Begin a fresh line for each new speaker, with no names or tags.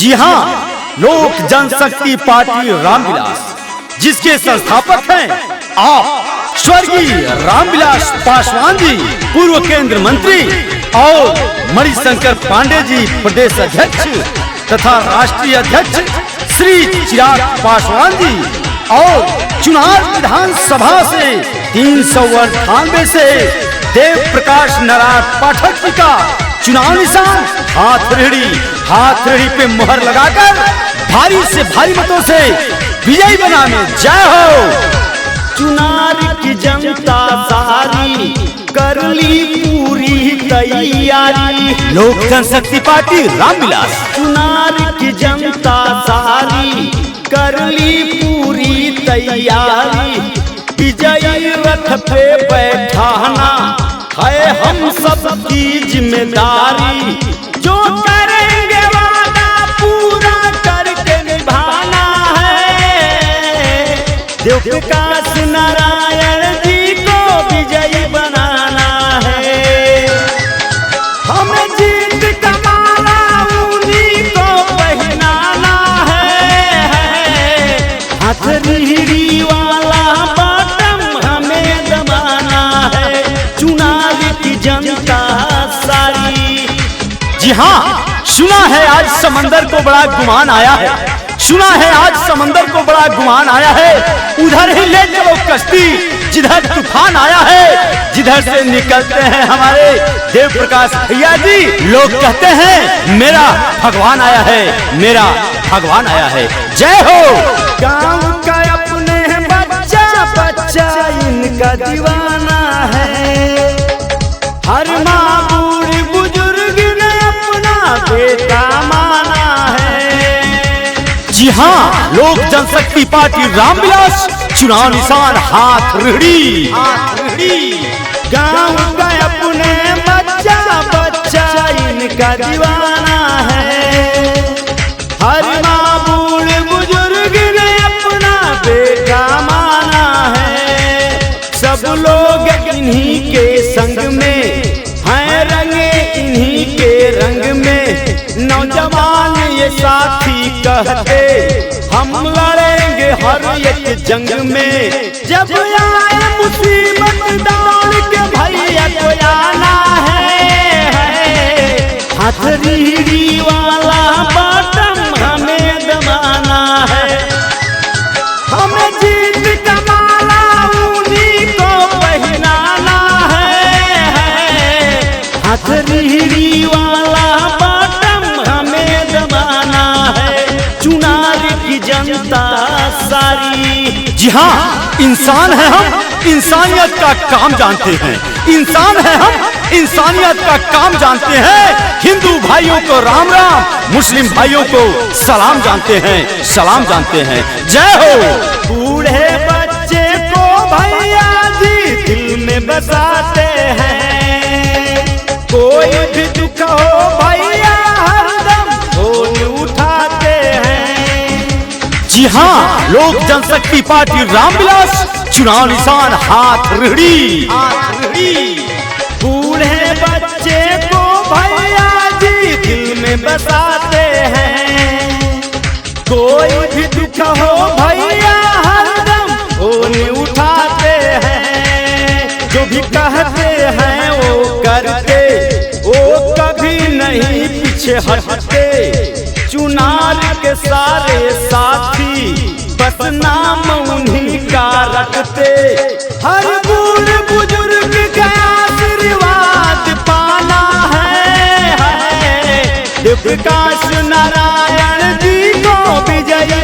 जी हाँ, लोक जनशक्ति पार्टी रामविलास, जिसके संस्थापक हैं आप स्वर्गीय रामविलास पासवान जी, पूर्व केंद्र मंत्री, और मणिशंकर पांडे जी प्रदेश अध्यक्ष तथा राष्ट्रीय अध्यक्ष श्री चिराग पासवान जी, और चुनाव विधानसभा से 398 से देव प्रकाश नारायण पाठक जी का चुनाव निशान हाथरड़ी पे मुहर लगाकर भारी से भारी मतों से विजयी बनाने। जय हो।
चुनार की जनता सारी कर ली पूरी तैयारी,
लोक जनशक्ति पार्टी रामविलास।
चुनार की जनता सारी कर ली पूरी तैयारी, विजयी रथ पे बैठाना है हम सबकी जिम्मेदारी, जो करेंगे वादा पूरा करके निभाना है, देव प्रकाश नारायण जी को विजयी बनाना है, हमें जीत का माला उन्हीं को पहनाना है, हथेली वाला बटन हमें दबाना है, चुनाव की जनता सारी।
जी हाँ, सुना है आज समंदर को बड़ा गुमान आया है, सुना है आज समंदर को बड़ा गुमान आया है, उधर ही ले चलो कश्ती जिधर तूफान आया है, जिधर से निकलते हैं हमारे देव प्रकाश भैया जी। लोग कहते हैं मेरा भगवान आया है, मेरा भगवान आया है। जय हो।
गाँव का अपने बच्चा बच्चा इनका दीवाना है, हर माँ बूढ़ी बुजुर्ग ने अपना बेटा माना है।
जी हाँ, लोक जनशक्ति पार्टी रामविलास, चुनाव निशान हाथरड़ी।
गाँव का अपने बच्चा बच्चा इनका दीवाना है, हर माँ बूढ़े बुजुर्ग ने अपना बेटा माना है, सब लोग इन्हीं के संग में हैं, रंगे इन्हीं के रंग में, नौजवान ये साथी कहते हम लड़ेंगे हर एक जंग में, जब आए मुसीबत दौड़ के भैया को आना है, हथेली वाला बटन हमें दबाना है, हमें जीत का माला उन्हीं को पहनाना है, हथेली वाला बटन हमें दबाना है, चुनाव की जनता सारी।
जी हाँ, इंसान है हम, इंसानियत का काम जानते हैं, इंसान है हम, इंसानियत का काम जानते हैं, हिंदू भाइयों को राम राम, मुस्लिम भाइयों को सलाम जानते हैं, सलाम जानते हैं। जय हो।
बूढ़े बच्चे को भैया जी दिल में बसाते हैं, कोई भी दुख हो भैया हरदम ढोल उठाते हैं।
जी हाँ, लोक जनशक्ति पार्टी रामविलास, चुनाव निशान हाथरड़ी।
बूढ़े बच्चे को भैया जी दिल में बसाते हैं, कोई भी दुख हो भैया हरदम ढोल उठाते हैं, जो भी कहते हैं वो करते, वो कभी नहीं पीछे हटते, चुनार के सारे साथी बस नाम उन्हीं का रखते, हर बूढ़ बुजुर्ग का आशीर्वाद पाना है, देव प्रकाश नारायण जी को विजयी